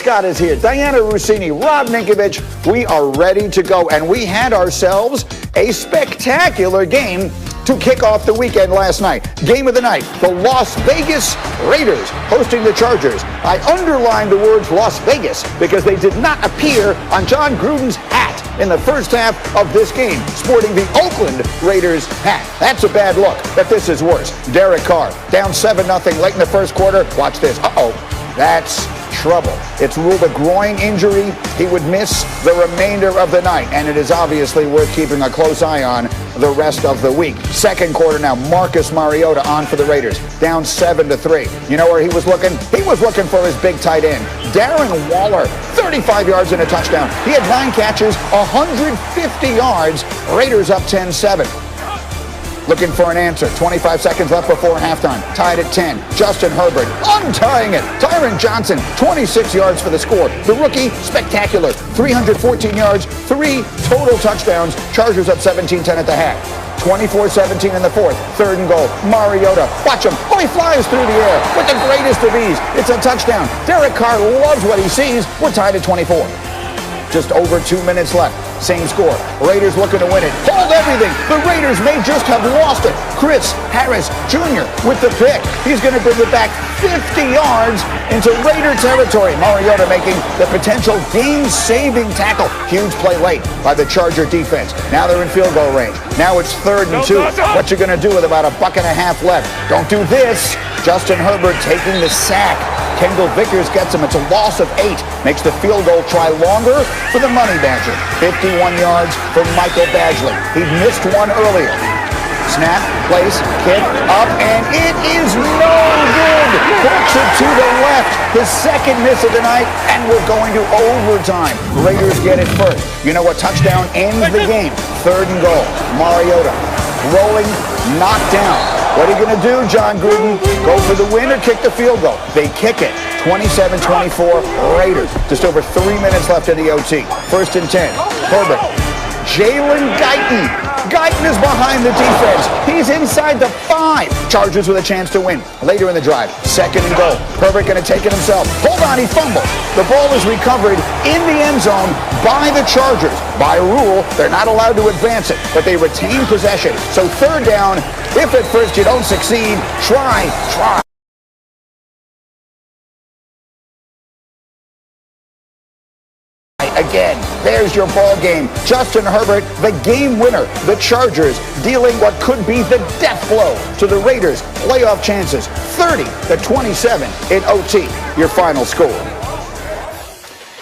Scott is here. Diana Rossini, Rob Ninkovich. We are ready to go. And we had ourselves a spectacular game to kick off the weekend last night. Game of the night, the Las Vegas Raiders hosting the Chargers. I underlined the words Las Vegas because they did not appear on Jon Gruden's hat in the first half of this game, sporting the Oakland Raiders hat. That's a bad look, but this is worse. Derek Carr down 7-0 late in the first quarter. Watch this. That's trouble. It's ruled a groin injury. He would miss the remainder of the night, and it is obviously worth keeping a close eye on the rest of the week. Second quarter now, Marcus Mariota on for the Raiders, down 7-3. You know where he was looking? He was looking for his big tight end, Darren Waller, 35 yards and a touchdown. He had 9 catches, 150 yards. Raiders up 10-7. Looking for an answer. 25 seconds left before halftime. Tied at 10. Justin Herbert untying it. Tyron Johnson, 26 yards for the score. The rookie, spectacular. 314 yards, 3 total touchdowns. Chargers up 17-10 at the half. 24-17 in the fourth. Third and goal. Mariota. Watch him. He flies through the air with the greatest of ease. It's a touchdown. Derek Carr loves what he sees. We're tied at 24. Just over 2 minutes left. Same score. Raiders looking to win it. Hold everything. The Raiders may just have lost it. Chris Harris Jr. with the pick. He's going to bring it back 50 yards into Raider territory. Mariota making the potential game-saving tackle. Huge play late by the Charger defense. Now they're in field goal range. Now it's 3rd and 2. What you going to do with about $1.50 left? Don't do this. Justin Herbert taking the sack. Kendall Vickers gets him. It's a loss of 8. Makes the field goal try longer for the Money Badger. 51 yards for Michael Badgley. He missed one earlier. Snap, place, kick, up, and it is no good. Hooks it to the left. His second miss of the night, and we're going to overtime. Raiders get it first. You know what touchdown ends the game? 3rd and goal. Mariota rolling, knocked down. What are you going to do, Jon Gruden? Go for the win or kick the field goal? They kick it. 27-24 Raiders. Just over 3 minutes left in the OT. 1st and 10. Herbert. Jalen Guyton. Guyton is behind the defense. He's inside the 5. Chargers with a chance to win. Later in the drive, 2nd and goal. Herbert going to take it himself. Hold on, he fumbled. The ball is recovered in the end zone by the Chargers. By rule, they're not allowed to advance it, but they retain possession. So 3rd down. If at first you don't succeed, try. Again, there's your ball game. Justin Herbert, the game winner. The Chargers dealing what could be the death blow to the Raiders' playoff chances. 30-27 in OT, your final score.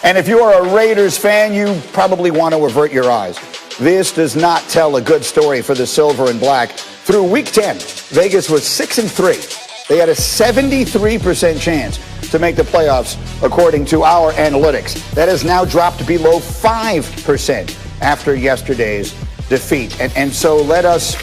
And if you are a Raiders fan, you probably want to avert your eyes. This does not tell a good story for the Silver and Black. Through Week 10, Vegas was 6-3. They had a 73% chance to make the playoffs, according to our analytics. That has now dropped below 5% after yesterday's defeat. And so let us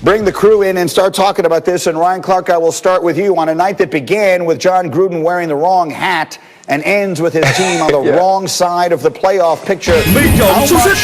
bring the crew in and start talking about this. And Ryan Clark, I will start with you on a night that began with Jon Gruden wearing the wrong hat and ends with his team on the wrong side of the playoff picture.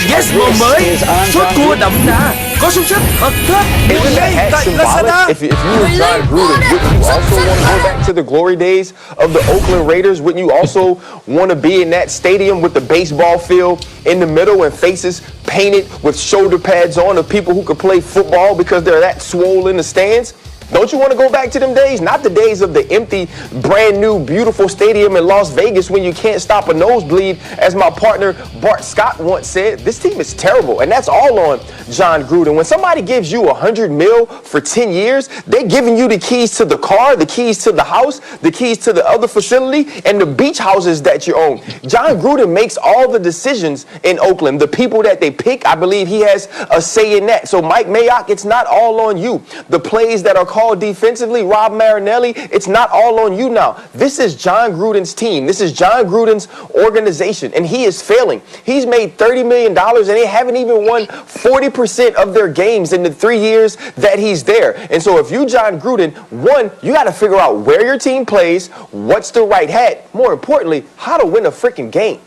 Yes mới, sốt cua đậm đà, có xúc xích thật thấp. Isn't that hat symbolic? If you were Jon Gruden, wouldn't you also want to go back to the glory days of the Oakland Raiders? Wouldn't you also want to be in that stadium with the baseball field in the middle and faces painted with shoulder pads on of people who could play football because they're that swole in the stands? Don't you want to go back to them days? Not the days of the empty, brand new, beautiful stadium in Las Vegas when you can't stop a nosebleed. As my partner Bart Scott once said, this team is terrible. And that's all on Jon Gruden. When somebody gives you $100 million for 10 years, they're giving you the keys to the car, the keys to the house, the keys to the other facility, and the beach houses that you own. Jon Gruden makes all the decisions in Oakland. The people that they pick, I believe he has a say in that. So Mike Mayock, it's not all on you. The plays that are called defensively, Rob Marinelli, it's not all on you now. This is Jon Gruden's team. This is Jon Gruden's organization, and he is failing. He's made $30 million, and they haven't even won 40% of their games in the 3 years that he's there. And so if you, Jon Gruden, one, you got to figure out where your team plays, what's the right hat, more importantly, how to win a freaking game.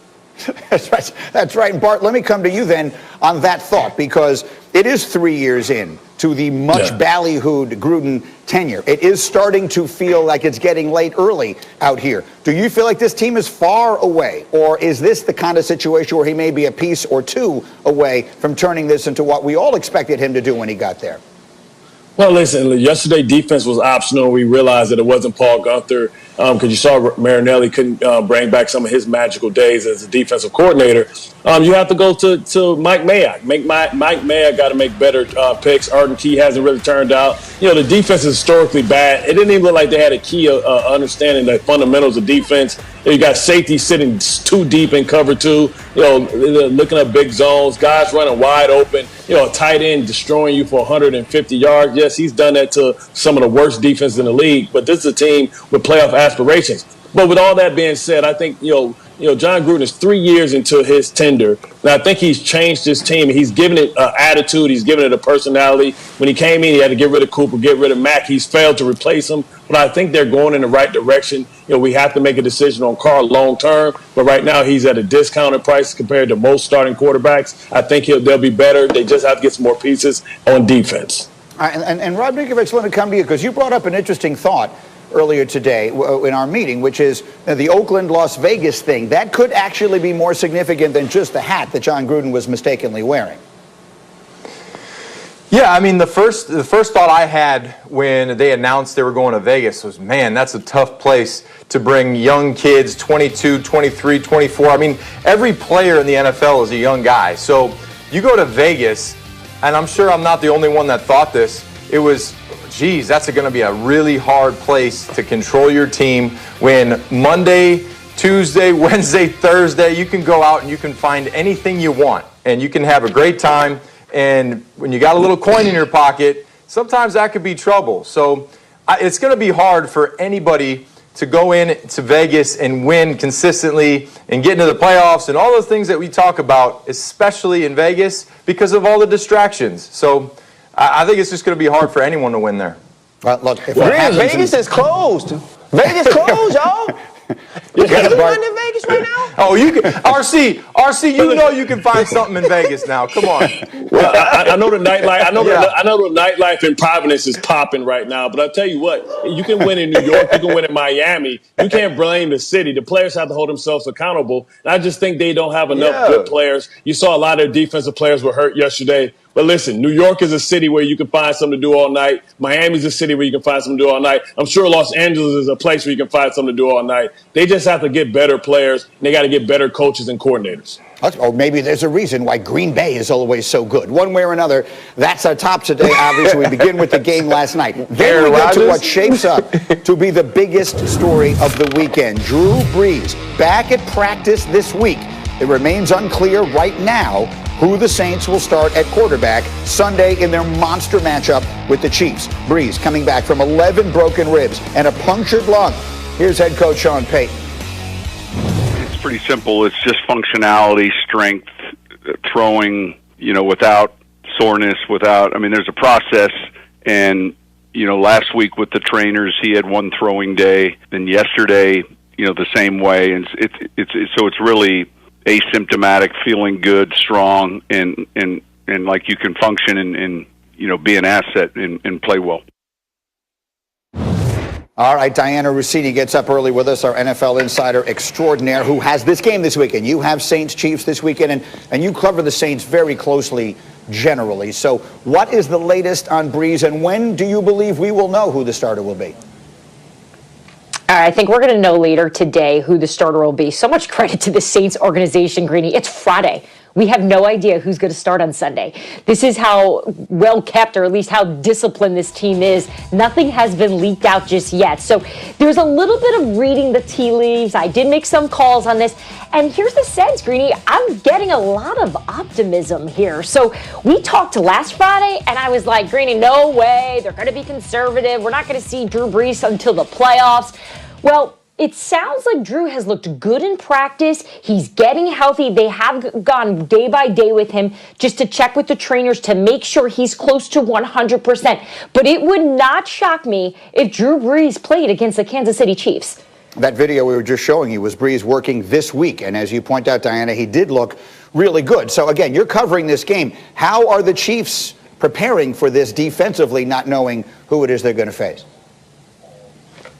That's right. And Bart, let me come to you then on that thought, because it is 3 years in to the much ballyhooed Gruden tenure. It is starting to feel like it's getting late early out here. Do you feel like this team is far away, or is this the kind of situation where he may be a piece or two away from turning this into what we all expected him to do when he got there? Well, listen, yesterday defense was optional. We realized that it wasn't Paul Gunther because you saw Marinelli couldn't bring back some of his magical days as a defensive coordinator. You have to go to Mike Mayock. Mike Mayock got to make better picks. Arden Key hasn't really turned out. The defense is historically bad. It didn't even look like they had a key understanding the fundamentals of defense. You got safety sitting too deep in cover two, looking at big zones, guys running wide open, a tight end destroying you for 150 yards. Yes, he's done that to some of the worst defense in the league, but this is a team with playoff aspirations. But with all that being said, I think, Jon Gruden is 3 years into his tenure, and I think he's changed his team. He's given it an attitude. He's given it a personality. When he came in, he had to get rid of Cooper, get rid of Mack. He's failed to replace him, but I think they're going in the right direction. We have to make a decision on Carr long term, but right now he's at a discounted price compared to most starting quarterbacks. I think they'll be better. They just have to get some more pieces on defense. And Rob Ninkovich, let me come to you, because you brought up an interesting thought earlier today in our meeting, which is the Oakland-Las Vegas thing. That could actually be more significant than just the hat that Jon Gruden was mistakenly wearing. Yeah, I mean, the first thought I had when they announced they were going to Vegas was, man, that's a tough place to bring young kids, 22, 23, 24. I mean, every player in the NFL is a young guy. So you go to Vegas, and I'm sure I'm not the only one that thought this. It was, geez, that's going to be a really hard place to control your team when Monday, Tuesday, Wednesday, Thursday, you can go out and you can find anything you want, and you can have a great time. And when you got a little coin in your pocket, sometimes that could be trouble. So it's going to be hard for anybody to go in to Vegas and win consistently and get into the playoffs and all those things that we talk about, especially in Vegas, because of all the distractions. So I think it's just going to be hard for anyone to win there. Well, look, Vegas is closed. Vegas closed, y'all. Is anyone in Vegas right now? Oh, you can, RC, you know you can find something in Vegas now. Come on. Well, I know the nightlife. I know the nightlife in Providence is popping right now. But I'll tell you what, you can win in New York, you can win in Miami. You can't blame the city. The players have to hold themselves accountable. And I just think they don't have enough good players. You saw a lot of defensive players were hurt yesterday. But listen, New York is a city where you can find something to do all night. Miami's a city where you can find something to do all night. I'm sure Los Angeles is a place where you can find something to do all night. They just have to get better players, and they got to get better coaches and coordinators. Or maybe there's a reason why Green Bay is always so good. One way or another, that's our top today. Obviously, we begin with the game last night. Then we get to what shapes up to be the biggest story of the weekend. Drew Brees back at practice this week. It remains unclear right now who the Saints will start at quarterback Sunday in their monster matchup with the Chiefs. Brees coming back from 11 broken ribs and a punctured lung. Here's head coach Sean Payton. It's pretty simple. It's just functionality, strength, throwing, without soreness, there's a process. And, last week with the trainers, he had one throwing day. Then yesterday, the same way. And it's really asymptomatic, feeling good, strong, and like you can function and be an asset and play well. All right, Diana Rossini gets up early with us, our NFL insider extraordinaire, who has this game this weekend. You have Saints-Chiefs this weekend, and you cover the Saints very closely generally. So what is the latest on Brees, and when do you believe we will know who the starter will be? I think we're going to know later today who the starter will be. So much credit to the Saints organization, Greeny. It's Friday. We have no idea who's going to start on Sunday. This is how well kept, or at least how disciplined this team is. Nothing has been leaked out just yet. So there's a little bit of reading the tea leaves. I did make some calls on this. And here's the sense, Greeny, I'm getting a lot of optimism here. So we talked last Friday, and I was like, Greeny, no way. They're going to be conservative. We're not going to see Drew Brees until the playoffs. Well, it sounds like Drew has looked good in practice. He's getting healthy. They have gone day by day with him just to check with the trainers to make sure he's close to 100%. But it would not shock me if Drew Brees played against the Kansas City Chiefs. That video we were just showing you was Brees working this week. And as you point out, Diana, he did look really good. So, again, you're covering this game. How are the Chiefs preparing for this defensively, not knowing who it is they're going to face?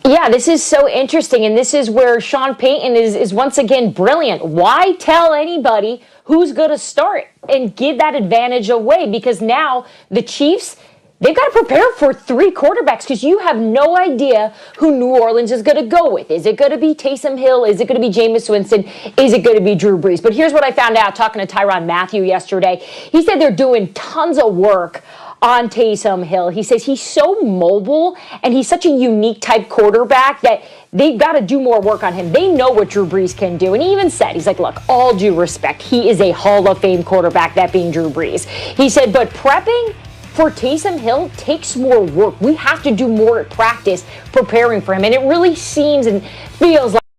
Yeah, this is so interesting, and this is where Sean Payton is once again brilliant. Why tell anybody who's going to start and give that advantage away? Because now the Chiefs, they've got to prepare for 3 quarterbacks because you have no idea who New Orleans is going to go with. Is it going to be Taysom Hill? Is it going to be Jameis Winston? Is it going to be Drew Brees? But here's what I found out talking to Tyrann Mathieu yesterday. He said they're doing tons of work on Taysom Hill. He says he's so mobile and he's such a unique type quarterback that they've got to do more work on him. They know what Drew Brees can do. And he even said, he's like, look, all due respect, he is a Hall of Fame quarterback, that being Drew Brees. He said, but prepping for Taysom Hill takes more work. We have to do more at practice preparing for him. And it really seems and feels like